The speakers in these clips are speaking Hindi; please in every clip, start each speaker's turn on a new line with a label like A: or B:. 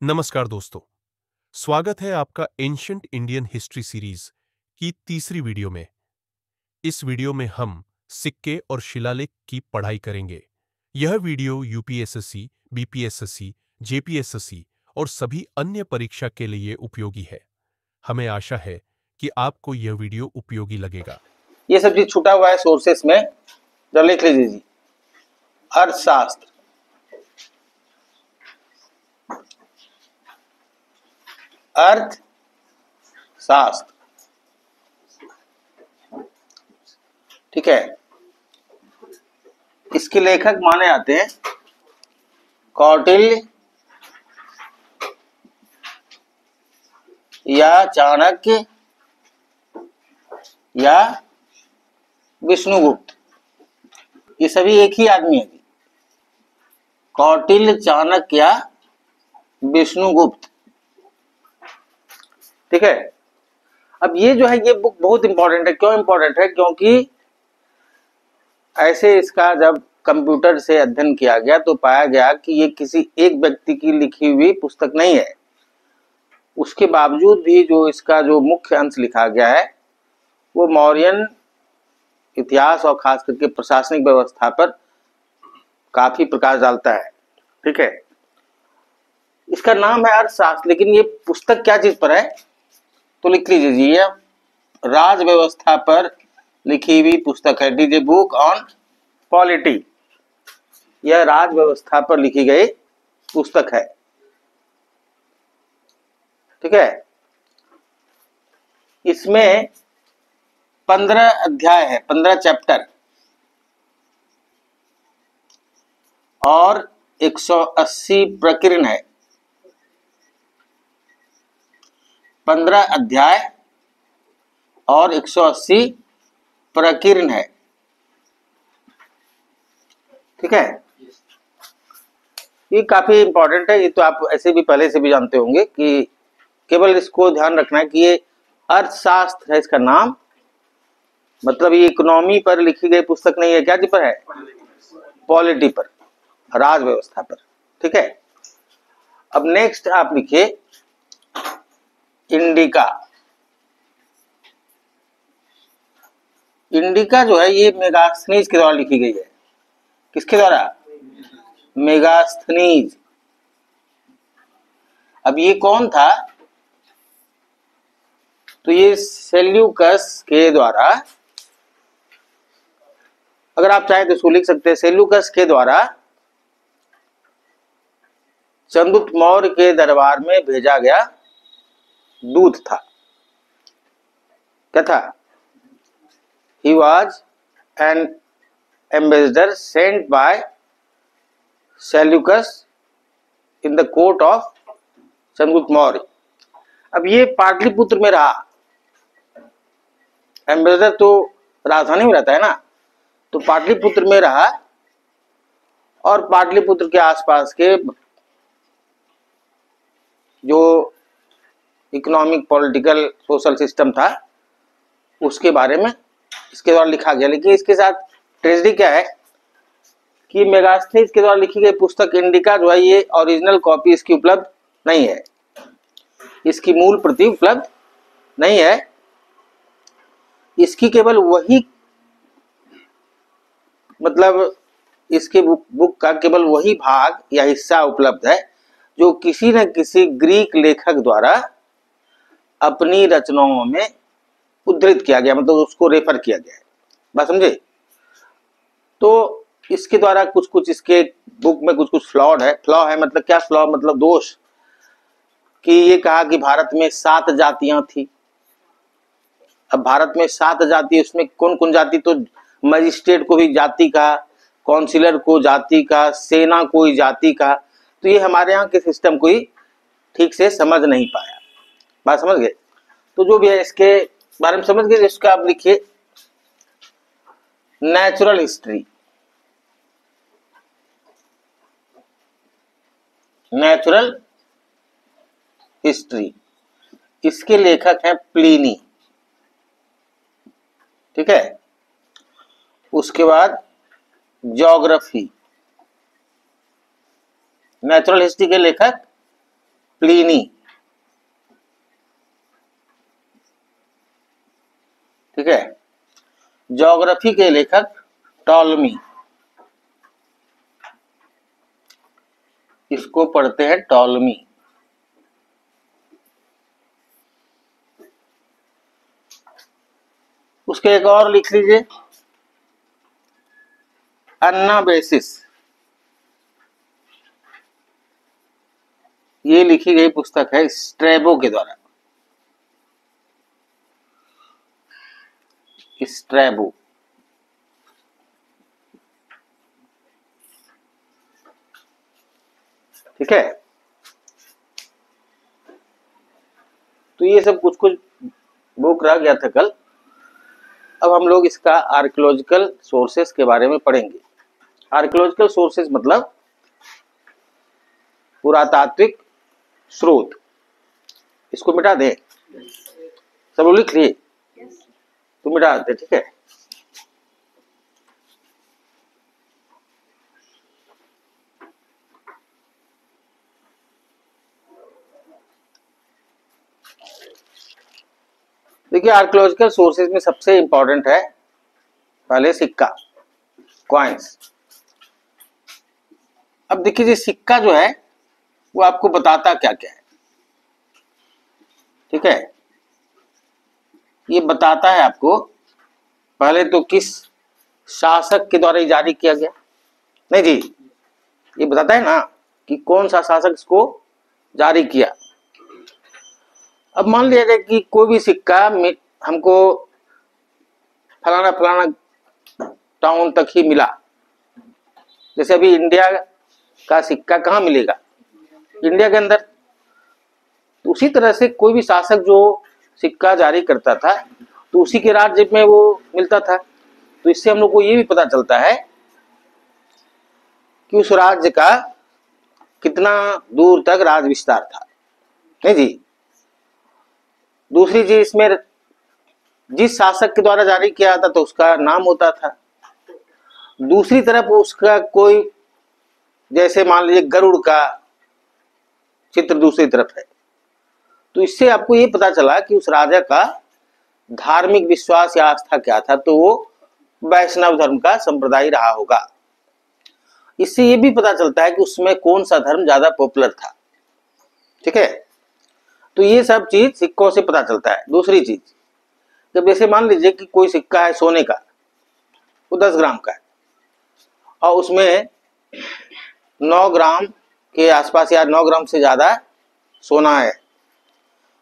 A: नमस्कार दोस्तों, स्वागत है आपका एंशिएंट इंडियन हिस्ट्री सीरीज की तीसरी वीडियो में। इस वीडियो में हम सिक्के और शिलालेख की पढ़ाई करेंगे। यह वीडियो यूपीएसएससी, बीपीएसएससी, जेपीएसएससी और सभी अन्य परीक्षा के लिए उपयोगी है। हमें आशा है कि आपको यह वीडियो उपयोगी लगेगा।
B: ये सब चीज छूटा हुआ है सोर्सेस में, जरा लिख लीजिए जी। अर्थशास्त्र, अर्थशास्त्र, ठीक है। इसके लेखक माने आते हैं कौटिल्य या चाणक्य या विष्णुगुप्त। ये सभी एक ही आदमी है, कौटिल्य, चाणक्य या विष्णुगुप्त, ठीक है। अब ये जो है ये बुक बहुत इंपॉर्टेंट है। क्यों इंपॉर्टेंट है? क्योंकि ऐसे इसका जब कंप्यूटर से अध्ययन किया गया तो पाया गया कि ये किसी एक व्यक्ति की लिखी हुई पुस्तक नहीं है। उसके बावजूद भी जो इसका जो मुख्य अंश लिखा गया है वो मौर्यन इतिहास और खास करके प्रशासनिक व्यवस्था पर काफी प्रकाश डालता है, ठीक है। इसका नाम है अर्थशास्त्र, लेकिन ये पुस्तक क्या चीज पर है तो लिख लीजिए, ये राज व्यवस्था पर लिखी हुई पुस्तक है। It is a book on polity. यह राज व्यवस्था पर लिखी गई पुस्तक है, ठीक है। इसमें 15 अध्याय है, 15 चैप्टर और 180 प्रकीर्ण है। 15 अध्याय और 180 प्रकीर्ण है, ठीक है। ये काफी इंपॉर्टेंट है। ये तो आप ऐसे भी पहले से भी जानते होंगे कि केवल इसको ध्यान रखना है कि ये अर्थशास्त्र है इसका नाम, मतलब ये इकोनॉमी पर लिखी गई पुस्तक नहीं है। क्या जी पर है? पॉलिटी पर, राज व्यवस्था पर, ठीक है। अब नेक्स्ट आप लिखिए इंडिका। इंडिका जो है ये मेगास्थनीज के द्वारा लिखी गई है। किसके द्वारा? मेगास्थनीज। अब ये कौन था? तो ये सेल्यूकस के द्वारा, अगर आप चाहें तो इसको लिख सकते हैं, सेल्यूकस के द्वारा चंद्रगुप्त मौर्य के दरबार में भेजा गया दूत था। क्या था? He was an ambassador sent by Seleucus in the court of Chandragupta Maurya. अब ये पाटलिपुत्र में रहा। एम्बेसडर तो राजधानी में रहता है ना, तो पाटलिपुत्र में रहा और पाटलिपुत्र के आसपास के जो इकोनॉमिक, पॉलिटिकल, सोशल सिस्टम था उसके बारे में इसके द्वारा लिखा गया। लेकिन इसके साथ ट्रेजेडी क्या है कि मेगास्थनीज के द्वारा लिखी गई पुस्तक इंडिका जो है ये ओरिजिनल कॉपी इसकी उपलब्ध नहीं है। इसकी मूल प्रति उपलब्ध नहीं है। इसकी केवल वही, मतलब इसके बुक का केवल वही भाग या हिस्सा उपलब्ध है जो किसी न किसी ग्रीक लेखक द्वारा अपनी रचनाओं में उद्धृत किया गया, मतलब उसको रेफर किया गया है। बात समझे? तो इसके द्वारा कुछ कुछ इसके बुक में कुछ कुछ फ्लॉ है। मतलब क्या फ्लॉ? मतलब दोष। कि ये कहा कि भारत में 7 जातियां थी। अब भारत में 7 जाति, उसमें कौन कौन जाति? तो मजिस्ट्रेट को भी जाति का, काउंसिलर को जाति का, सेना को ही जाति का। तो ये हमारे यहाँ के सिस्टम को ही ठीक से समझ नहीं पाया। बात समझ गए? तो जो भी है इसके बारे में समझ गए। इसका आप लिखिए नेचुरल हिस्ट्री। नेचुरल हिस्ट्री, इसके लेखक हैं प्लिनी, ठीक है। उसके बाद ज्योग्राफी, नेचुरल हिस्ट्री के लेखक प्लिनी, ठीक है। ज्योग्राफी के लेखक टॉलमी, इसको पढ़ते हैं टॉलमी। उसके एक और लिख लीजिए, अन्नाबेसिस, ये लिखी गई पुस्तक है स्ट्रैबो के द्वारा, स्ट्रैबो। ठीक है, तो ये सब कुछ कुछ बुक रह गया था कल। अब हम लोग इसका आर्कियोलॉजिकल सोर्सेस के बारे में पढ़ेंगे। आर्कियोलॉजिकल सोर्सेस मतलब पुरातात्विक स्रोत। इसको मिटा दे, सब लोग लिख लिए तो मिटा दे, ठीक है। देखिए, आर्कियोलॉजिकल सोर्सेज में सबसे इंपॉर्टेंट है पहले सिक्का, कॉइन्स। अब देखिए, ये सिक्का जो है वो आपको बताता क्या क्या है, ठीक है। ये बताता है आपको पहले तो किस शासक के द्वारा जारी किया गया, नहीं जी, ये बताता है ना कि कौन सा शासक इसको जारी किया। अब मान लिया जाए कि कोई भी सिक्का हमको फलाना फलाना टाउन तक ही मिला, जैसे अभी इंडिया का सिक्का कहाँ मिलेगा, इंडिया के अंदर। तो उसी तरह से कोई भी शासक जो सिक्का जारी करता था तो उसी के राज्य में वो मिलता था। तो इससे हम लोग को ये भी पता चलता है कि उस राज्य का कितना दूर तक राज विस्तार था, नहीं जी। दूसरी चीज, इसमें जिस शासक के द्वारा जारी किया था तो उसका नाम होता था। दूसरी तरफ उसका कोई, जैसे मान लीजिए गरुड़ का चित्र दूसरी तरफ है, तो इससे आपको ये पता चला कि उस राजा का धार्मिक विश्वास या आस्था क्या था, तो वो वैष्णव धर्म का संप्रदाय रहा होगा। इससे ये भी पता चलता है कि उसमें कौन सा धर्म ज्यादा पॉपुलर था, ठीक है। तो ये सब चीज सिक्कों से पता चलता है। दूसरी चीज, जब जैसे मान लीजिए कि कोई सिक्का है सोने का, वो 10 ग्राम का है और उसमें 9 ग्राम के आसपास या 9 ग्राम से ज्यादा सोना है,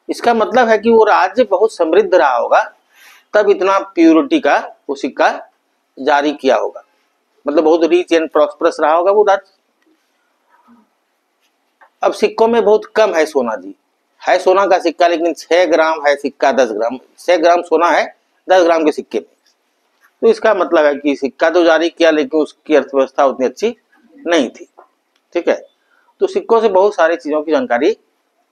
B: इसका मतलब है कि वो राज्य बहुत समृद्ध रहा होगा, तब इतना प्योरिटी का वो सिक्का जारी किया होगा, मतलब बहुत रिच एंड प्रॉस्परस रहा होगा वो राज्य। अब सिक्कों में बहुत कम है सोना जी, है सोना का सिक्का लेकिन 6 ग्राम है सिक्का, 10 ग्राम, 6 ग्राम सोना है 10 ग्राम के सिक्के में। तो इसका मतलब है कि सिक्का तो जारी किया लेकिन उसकी अर्थव्यवस्था उतनी अच्छी नहीं थी, ठीक है। तो सिक्कों से बहुत सारी चीजों की जानकारी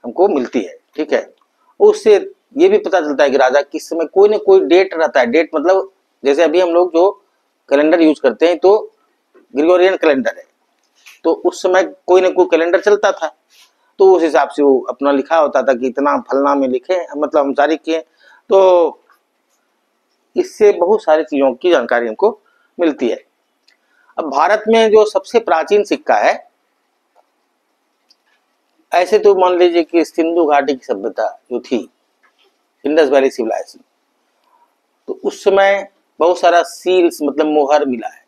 B: हमको मिलती है, ठीक है। उससे ये भी पता चलता है कि राजा किस समय, कोई ना कोई डेट रहता है। डेट मतलब जैसे अभी हम लोग जो कैलेंडर यूज करते हैं तो ग्रिगोरियन कैलेंडर है, तो उस समय कोई ना कोई कैलेंडर चलता था, तो उस हिसाब से वो अपना लिखा होता था कि इतना फलना में लिखे, मतलब हम जारी किए। तो इससे बहुत सारी चीजों की जानकारी हमको मिलती है। अब भारत में जो सबसे प्राचीन सिक्का है, ऐसे तो मान लीजिए कि सिंधु घाटी की सभ्यता जो थी, इंडस वैली सिविलाइजेशन, तो उस समय बहुत सारा सील्स मतलब मोहर मिला है।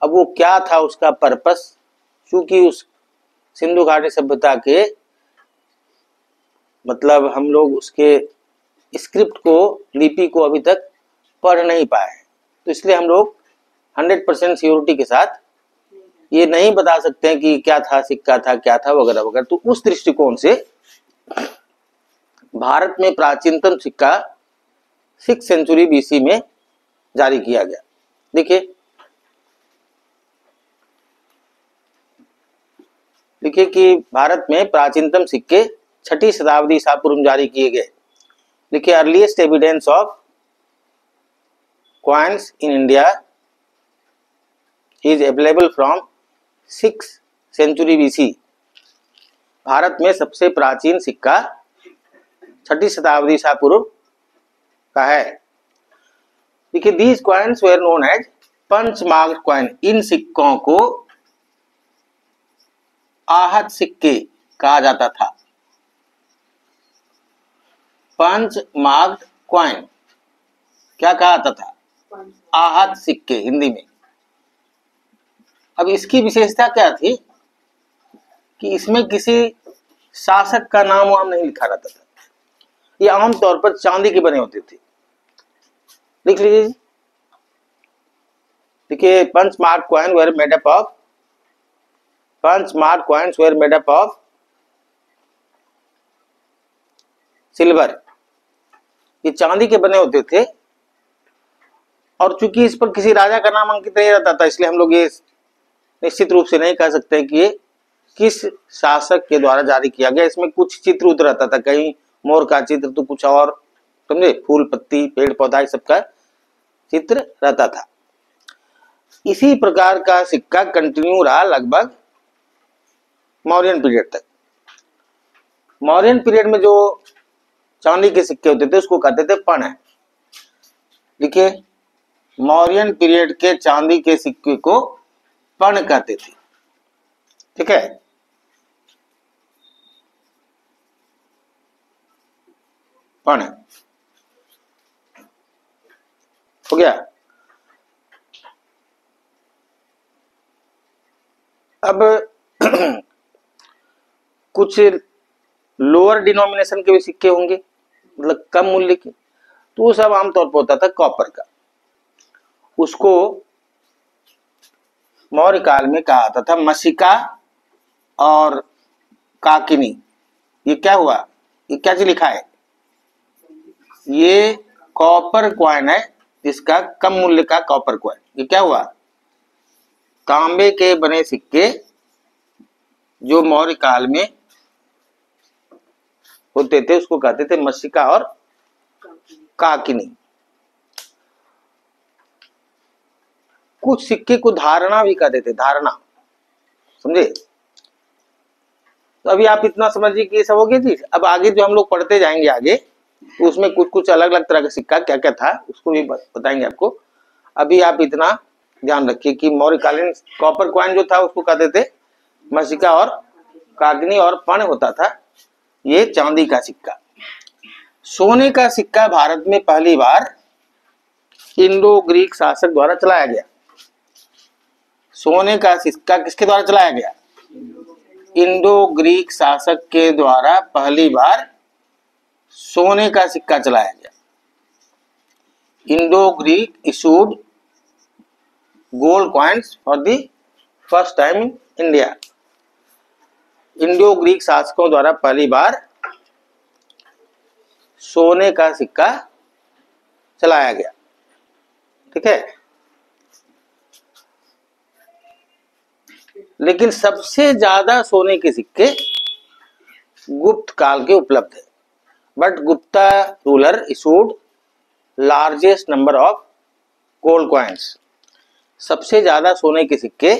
B: अब वो क्या था उसका पर्पस, क्योंकि उस सिंधु घाटी सभ्यता के मतलब हम लोग उसके स्क्रिप्ट को, लिपि को अभी तक पढ़ नहीं पाए, तो इसलिए हम लोग 100% सियोरिटी के साथ ये नहीं बता सकते हैं कि क्या था, सिक्का था, क्या था, वगैरह वगैरह। तो उस दृष्टिकोण से भारत में प्राचीनतम सिक्का 6th सेंचुरी बीसी में जारी किया गया। देखिए कि भारत में प्राचीनतम सिक्के 6ठी शताब्दी ईसा पूर्व में जारी किए गए। देखिए, earliest evidence of coins in India is available from 6th century BC Bharat में सबसे प्राचीन सिक्का 6ठी शताब्दी ईसा पूर्व का है। देखिए, these coins were known as punch marked coin. इन सिक्कों को आहत सिक्के कहा जाता था। पंच मार्क्ड कॉइन क्या कहा जाता था? आहत सिक्के हिंदी में। अब इसकी विशेषता क्या थी कि इसमें किसी शासक का नाम वाम नहीं लिखा रहता था। ये आमतौर पर चांदी के बने होते थे। लिख लीजिए। देखिए, punch mark coin were made up of, punch mark coins were made up of silver. ये चांदी के बने होते थे और चूंकि इस पर किसी राजा का नाम अंकित नहीं रहता था, इसलिए हम लोग ये निश्चित रूप से नहीं कह सकते कि ये किस शासक के द्वारा जारी किया गया। इसमें कुछ चित्र उतर रहता था, कहीं मोर का चित्र तो कुछ और, समझे, फूल पत्ती पेड़ पौधा सबका चित्र रहता था। इसी प्रकार का सिक्का कंटिन्यू रहा लगभग मौर्यन पीरियड तक। मौर्यन पीरियड में जो चांदी के सिक्के होते थे उसको कहते थे पण। देखिए, मौर्यन पीरियड के चांदी के सिक्के को पण कहते थे। ठीक है, पण हो गया। अब कुछ लोअर डिनोमिनेशन के भी सिक्के होंगे, मतलब कम मूल्य के, तो वो सब आमतौर पर होता था कॉपर का। उसको मौर्य काल में कहा जाता था मशिका और काकिनी। ये क्या हुआ? ये क्या चीज लिखा है? ये कॉपर क्वाइन है, जिसका कम मूल्य का कॉपर क्वाइन। ये क्या हुआ? तांबे के बने सिक्के जो मौर्य काल में होते थे उसको कहते थे मशिका और काकिनी। कुछ सिक्के को धारणा भी कहते थे, धारणा, समझे? तो अभी आप इतना समझिए कि ये सब हो गया चीज। अब आगे जो हम लोग पढ़ते जाएंगे आगे, तो उसमें कुछ कुछ अलग अलग तरह का सिक्का क्या क्या था उसको भी बताएंगे आपको। अभी आप इतना ध्यान रखिए कि मौर्यकालीन कॉपर क्वाइन जो था उसको कहते थे मशिका और कागनी, और पण होता था ये चांदी का सिक्का। सोने का सिक्का भारत में पहली बार इंडो ग्रीक शासक द्वारा चलाया गया। सोने का सिक्का किसके द्वारा चलाया गया? इंडो ग्रीक शासक के द्वारा पहली बार सोने का सिक्का चलाया गया। Indo Greek issued gold coins for the first time in India. Indo Greek शासकों द्वारा पहली बार सोने का सिक्का चलाया गया। ठीक है, लेकिन सबसे ज्यादा सोने के सिक्के गुप्त काल के उपलब्ध है। But Gupta ruler issued largest number of gold coins. सबसे ज्यादा सोने के सिक्के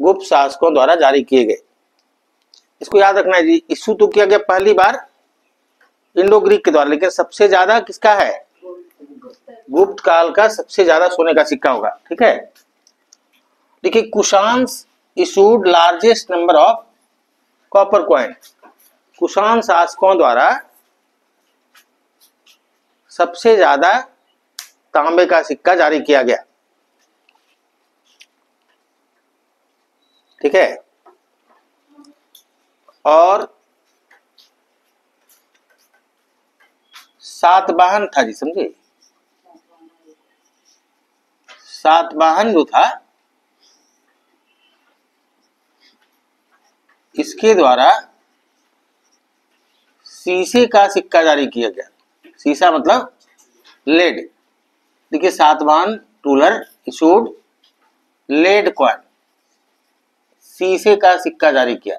B: गुप्त शासकों द्वारा जारी किए गए। इसको याद रखना है जी। इशू तो किया गया पहली बार इंडो ग्रीक के द्वारा, लेकिन सबसे ज्यादा किसका है? गुप्त काल का सबसे ज्यादा सोने का सिक्का होगा। ठीक है, देखिए, Kushan issued largest number of copper coin. Kushan शासकों द्वारा सबसे ज्यादा तांबे का सिक्का जारी किया गया। ठीक है, और सातवाहन था जी, समझे? सातवाहन जो था इसके द्वारा शीशे का सिक्का जारी किया गया। शीशा मतलब लेड। देखिए, Satavahana ruler issued lead coin, शीशे का सिक्का जारी किया।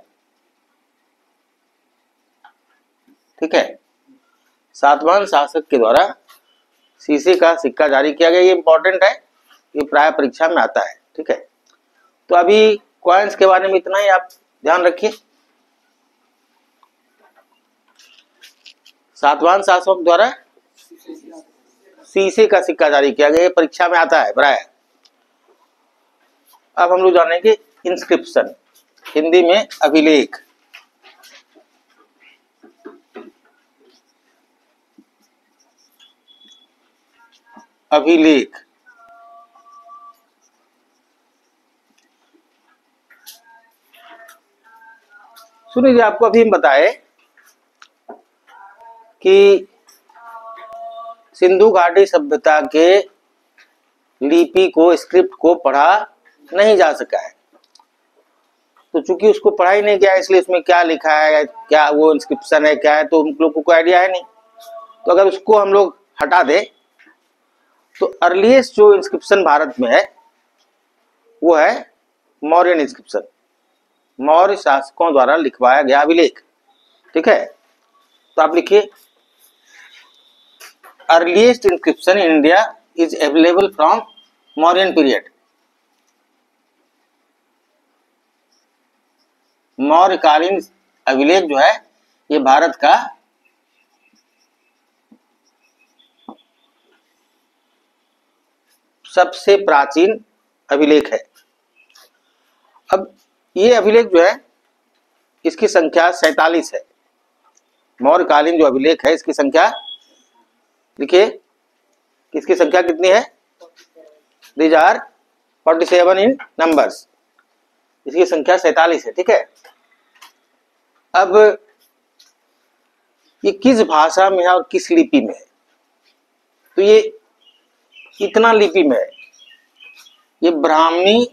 B: ठीक है, सातवाहन शासक के द्वारा शीशे का सिक्का जारी किया गया। ये इंपॉर्टेंट है, ये प्राय परीक्षा में आता है। ठीक है, तो अभी कॉइन्स के बारे में इतना ही आप ध्यान रखिए। सातवाहन शासक द्वारा शीशे का सिक्का जारी किया गया। ये परीक्षा में आता है प्राय। अब हम लोग जानेंगे इंस्क्रिप्शन, हिंदी में अभिलेख। अभिलेख सुनिए, आपको अभी हम बताए कि सिंधु घाटी सभ्यता के लिपि को, स्क्रिप्ट को पढ़ा नहीं जा सका है। तो चूंकि उसको पढ़ा ही नहीं गया, इसलिए उसमें क्या लिखा है, क्या वो इंस्क्रिप्शन है, क्या है, तो हम लोग को कोई आइडिया है नहीं। तो अगर उसको हम लोग हटा दें तो अर्लीस्ट जो इंस्क्रिप्शन भारत में है वो है मौर्यन इंस्क्रिप्शन, मौर्य शासकों द्वारा लिखवाया गया अभिलेख। ठीक है, तो आप लिखिए, earliest inscription in India is available from Mauryan period. मौर्यकालीन अभिलेख जो है ये भारत का सबसे प्राचीन अभिलेख है। अब ये अभिलेख जो है इसकी संख्या 47 है। मौर्यकालीन जो अभिलेख है इसकी संख्या लिखिए, इसकी संख्या कितनी है? These are 47 in numbers. इसकी संख्या 47 है। ठीक है, अब ये किस भाषा में है और किस लिपि में है? तो ये इतना लिपि में है, ये ब्राह्मी,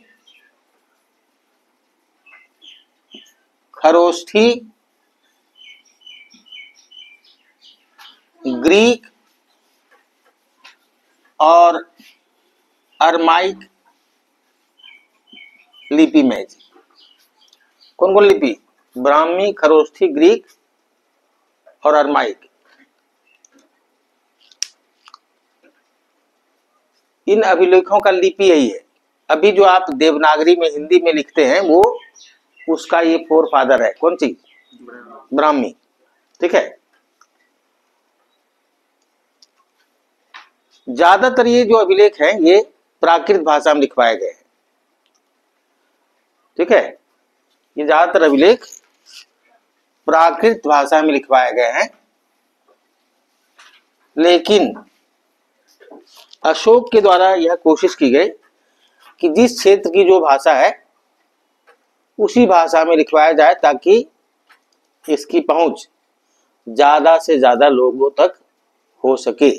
B: खरोष्ठी, ग्रीक और अरमाइक लिपि में है। कौन कौन लिपि? ब्राह्मी, खरोष्ठी, ग्रीक और अरमाइक। इन अभिलेखों का लिपि यही है। अभी जो आप देवनागरी में हिंदी में लिखते हैं वो उसका ये फोर फादर है। कौन सी? ब्राह्मी। ठीक है, ज्यादातर ये जो अभिलेख हैं ये प्राकृत भाषा में लिखवाए गए हैं। ठीक है, ये ज्यादातर अभिलेख प्राकृत भाषा में लिखवाए गए हैं, लेकिन अशोक के द्वारा यह कोशिश की गई कि जिस क्षेत्र की जो भाषा है उसी भाषा में लिखवाया जाए ताकि इसकी पहुंच ज्यादा से ज्यादा लोगों तक हो सके।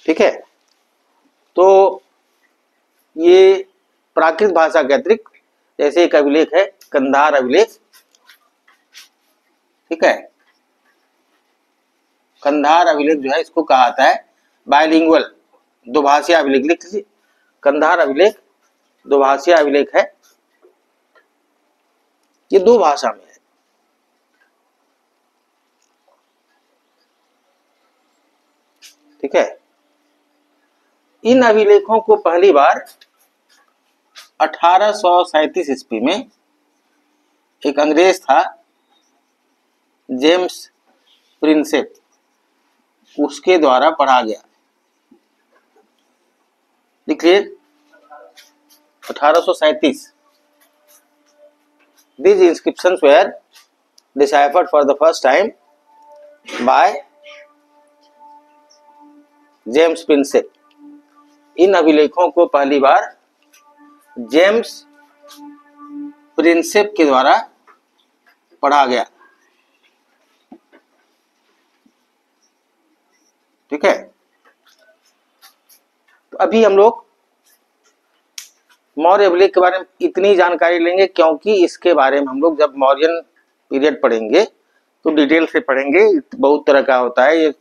B: ठीक है, तो ये प्राकृत भाषा के अतिरिक्त जैसे एक अभिलेख है कंधार अभिलेख। ठीक है, कंधार अभिलेख जो है इसको कहा जाता है बाइलिंगुअल, दोभाषीय अभिलेख। लिख लीजिए, कंधार अभिलेख दोभाषीय अभिलेख है, ये दो भाषा में है। ठीक है, इन अभिलेखों को पहली बार 1837 ईस्वी में एक अंग्रेज था जेम्स प्रिंसेप, उसके द्वारा पढ़ा गया। लिखिए 1837। These inscriptions were deciphered for the first time by James Prinsep. इन अभिलेखों को पहली बार जेम्स प्रिंसेप के द्वारा पढ़ा गया। ठीक है, तो अभी हम लोग मौर्य अभिलेख के बारे में इतनी जानकारी लेंगे क्योंकि इसके बारे में हम लोग जब मौर्यन पीरियड पढ़ेंगे तो डिटेल से पढ़ेंगे। बहुत तरह का होता है ये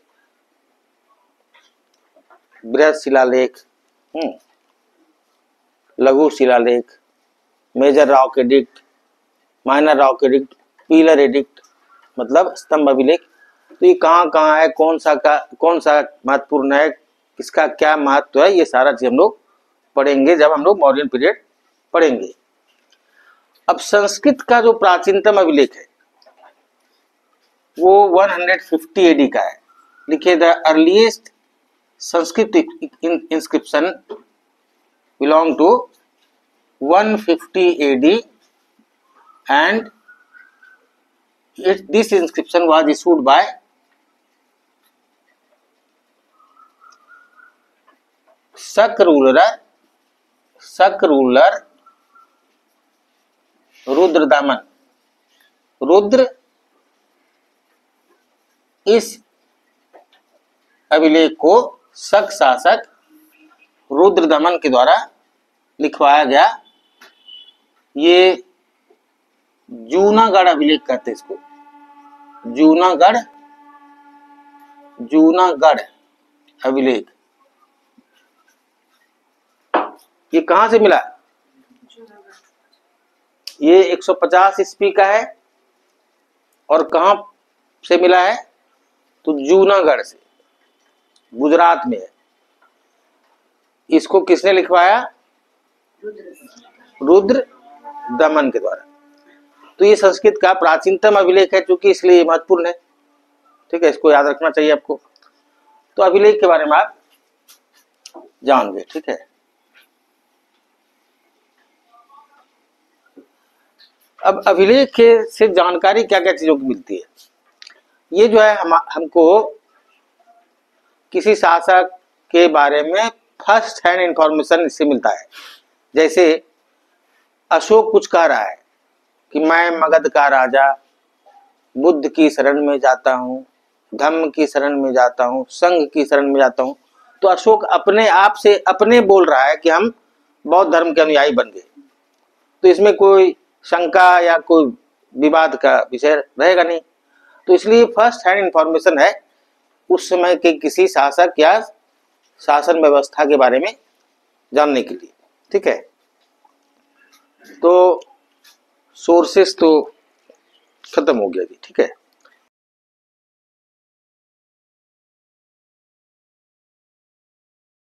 B: बृहद शिलालेख, लघु शिलालेख, major rock edict, minor rock edict, pillar edict, मतलब स्तंभ अभिलेख। तो ये कहाँ कहाँ है, कौन सा महत्वपूर्ण है, किसका क्या महत्व है, ये सारा चीज हम लोग पढ़ेंगे जब हम लोग मौर्यन पीरियड पढ़ेंगे। अब संस्कृत का जो प्राचीनतम अभिलेख है वो 150 AD का है। लिखे the earliest Sanskrit inscription belong to 150 AD and this inscription was issued by Shaka ruler Rudradaman. Rudra इस अभिलेख को शक शासक रुद्रदमन के द्वारा लिखवाया गया। ये जूनागढ़ अभिलेख कहते हैं इसको, जूनागढ़ अभिलेख। ये कहां से मिला? ये 150 ईस्वी का है और कहां से मिला है? तो जूनागढ़ से, गुजरात में है। इसको किसने लिखवाया? रुद्र दमन के द्वारा। तो ये संस्कृत का प्राचीनतम अभिलेख है, चूंकि इसलिए ये महत्वपूर्ण है। ठीक है, इसको याद रखना चाहिए आपको। तो अभिलेख के बारे में आप जान गए। ठीक है, अब अभिलेख के से जानकारी क्या क्या चीजों की मिलती है? ये जो है हमको किसी शासक के बारे में फर्स्ट हैंड इंफॉर्मेशन इससे मिलता है। जैसे अशोक कुछ कह रहा है कि मैं मगध का राजा बुद्ध की शरण में जाता हूँ, धम्म की शरण में जाता हूँ, संघ की शरण में जाता हूँ। तो अशोक अपने आप से अपने बोल रहा है कि हम बौद्ध धर्म के अनुयायी बन गए। तो इसमें कोई शंका या कोई विवाद का विषय रहेगा नहीं। तो इसलिए फर्स्ट हैंड इंफॉर्मेशन है उस समय के किसी शासक या शासन व्यवस्था के बारे में जानने के लिए। ठीक है, तो सोर्सेस तो खत्म हो गया जी। ठीक है।